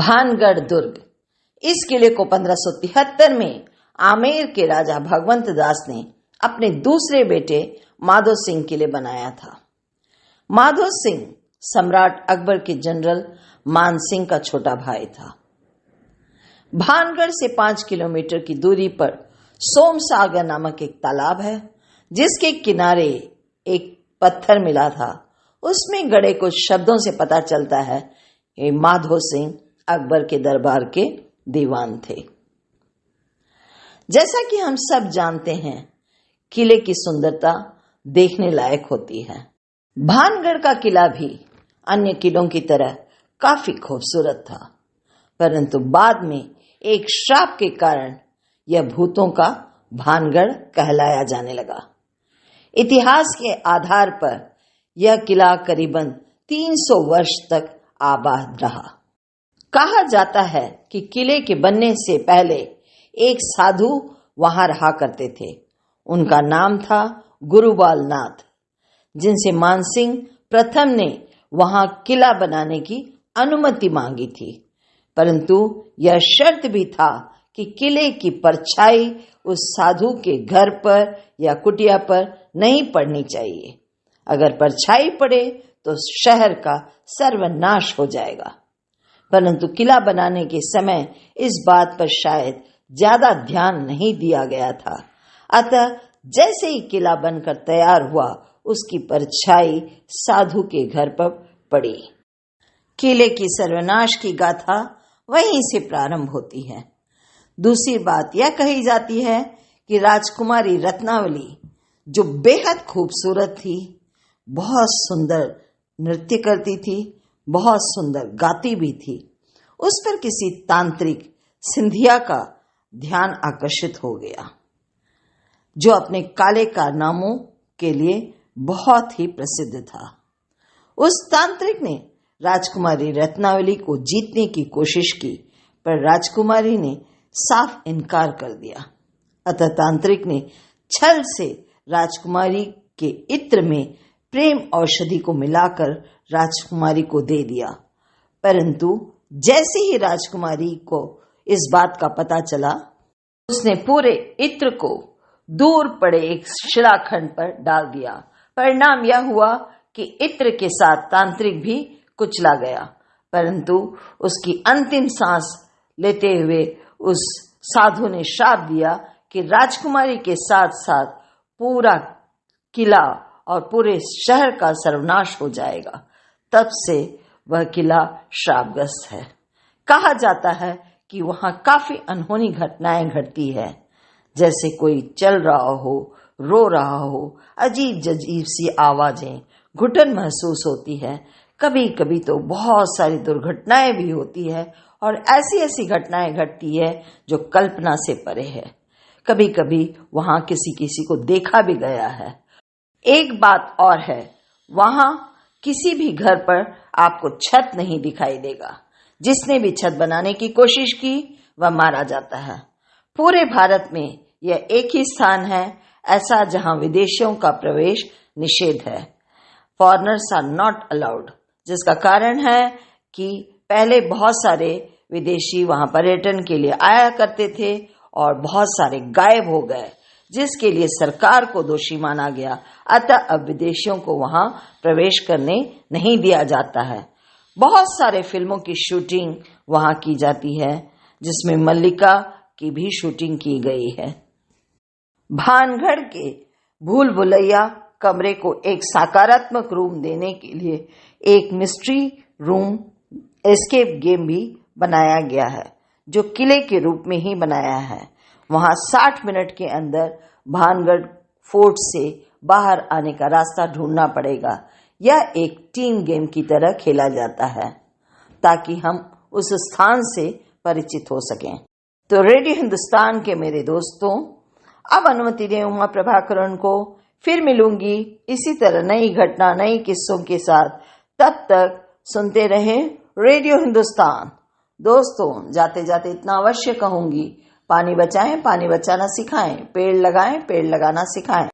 भानगढ़ दुर्ग। इस किले को 1573 में आमेर के राजा भगवंत दास ने अपने दूसरे बेटे माधो सिंह के लिए बनाया था। माधो सिंह सम्राट अकबर के जनरल मान सिंह का छोटा भाई था। भानगढ़ से 5 किलोमीटर की दूरी पर सोमसागर नामक एक तालाब है, जिसके किनारे एक पत्थर मिला था। उसमें गड़े कुछ शब्दों से पता चलता है कि माधो सिंह अकबर के दरबार के दीवान थे। जैसा कि हम सब जानते हैं, किले की सुंदरता देखने लायक होती है। भानगढ़ का किला भी अन्य किलों की तरह काफी खूबसूरत था, परंतु बाद में एक श्राप के कारण यह भूतों का भानगढ़ कहलाया जाने लगा। इतिहास के आधार पर यह किला करीबन 300 वर्ष तक आबाद रहा। कहा जाता है कि किले के बनने से पहले एक साधु वहां रहा करते थे। उनका नाम था गुरुबाल नाथ, जिनसे मानसिंह प्रथम ने वहां किला बनाने की अनुमति मांगी थी, परंतु यह शर्त भी था कि किले की परछाई उस साधु के घर पर या कुटिया पर नहीं पड़नी चाहिए। अगर परछाई पड़े तो शहर का सर्वनाश हो जाएगा। परंतु किला बनाने के समय इस बात पर शायद ज्यादा ध्यान नहीं दिया गया था। अतः जैसे ही किला बनकर तैयार हुआ, उसकी परछाई साधु के घर पर पड़ी। किले की सर्वनाश की गाथा वहीं से प्रारंभ होती है। दूसरी बात यह कही जाती है कि राजकुमारी रत्नावली, जो बेहद खूबसूरत थी, बहुत सुंदर नृत्य करती थी, बहुत सुंदर गाती भी थी, उस पर किसी तांत्रिक सिंधिया का ध्यान आकर्षित हो गया, जो अपने काले कारनामों के लिए बहुत ही प्रसिद्ध था। उस तांत्रिक ने राजकुमारी रत्नावली को जीतने की कोशिश की, पर राजकुमारी ने साफ इनकार कर दिया। अतः तांत्रिक ने छल से राजकुमारी के इत्र में प्रेम औषधि को मिलाकर राजकुमारी को दे दिया। परंतु जैसे ही राजकुमारी को इस बात का पता चला, उसने पूरे इत्र को दूर पड़े एक शिलाखंड पर डाल दिया। परिणाम यह हुआ कि इत्र के साथ तांत्रिक भी कुचला गया, परंतु उसकी अंतिम सांस लेते हुए उस साधु ने श्राप दिया कि राजकुमारी के साथ साथ पूरा किला और पूरे शहर का सर्वनाश हो जाएगा। तब से वह किला श्रापग्रस्त है। कहा जाता है कि वहां काफी अनहोनी घटनाएं घटती है, जैसे कोई चल रहा हो, रो रहा हो, अजीब अजीब सी आवाजें, घुटन महसूस होती है। कभी कभी तो बहुत सारी दुर्घटनाएं भी होती है और ऐसी ऐसी घटनाएं घटती है जो कल्पना से परे है। कभी कभी वहां किसी किसी को देखा भी गया है। एक बात और है, वहां किसी भी घर पर आपको छत नहीं दिखाई देगा। जिसने भी छत बनाने की कोशिश की, वह मारा जाता है। पूरे भारत में यह एक ही स्थान है ऐसा जहां विदेशियों का प्रवेश निषेध है। फॉरेनर्स आर नॉट अलाउड, जिसका कारण है कि पहले बहुत सारे विदेशी वहां पर्यटन के लिए आया करते थे और बहुत सारे गायब हो गए, जिसके लिए सरकार को दोषी माना गया। अतः अब विदेशियों को वहां प्रवेश करने नहीं दिया जाता है। बहुत सारे फिल्मों की शूटिंग वहां की जाती है, जिसमें मल्लिका की भी शूटिंग की गई है। भानगढ़ के भूल भुलैया कमरे को एक सकारात्मक रूम देने के लिए एक मिस्ट्री रूम एस्केप गेम भी बनाया गया है, जो किले के रूप में ही बनाया है। वहां 60 मिनट के अंदर भानगढ़ फोर्ट से बाहर आने का रास्ता ढूंढना पड़ेगा। यह एक टीम गेम की तरह खेला जाता है, ताकि हम उस स्थान से परिचित हो सकें। तो रेडियो हिंदुस्तान के मेरे दोस्तों, अब अनुमति दें उमा प्रभाकरण को। फिर मिलूंगी इसी तरह नई घटना, नई किस्सों के साथ। तब तक सुनते रहें रेडियो हिंदुस्तान। दोस्तों, जाते जाते इतना अवश्य कहूंगी, पानी बचाएं, पानी बचाना सिखाएं, पेड़ लगाएं, पेड़ लगाना सिखाएं।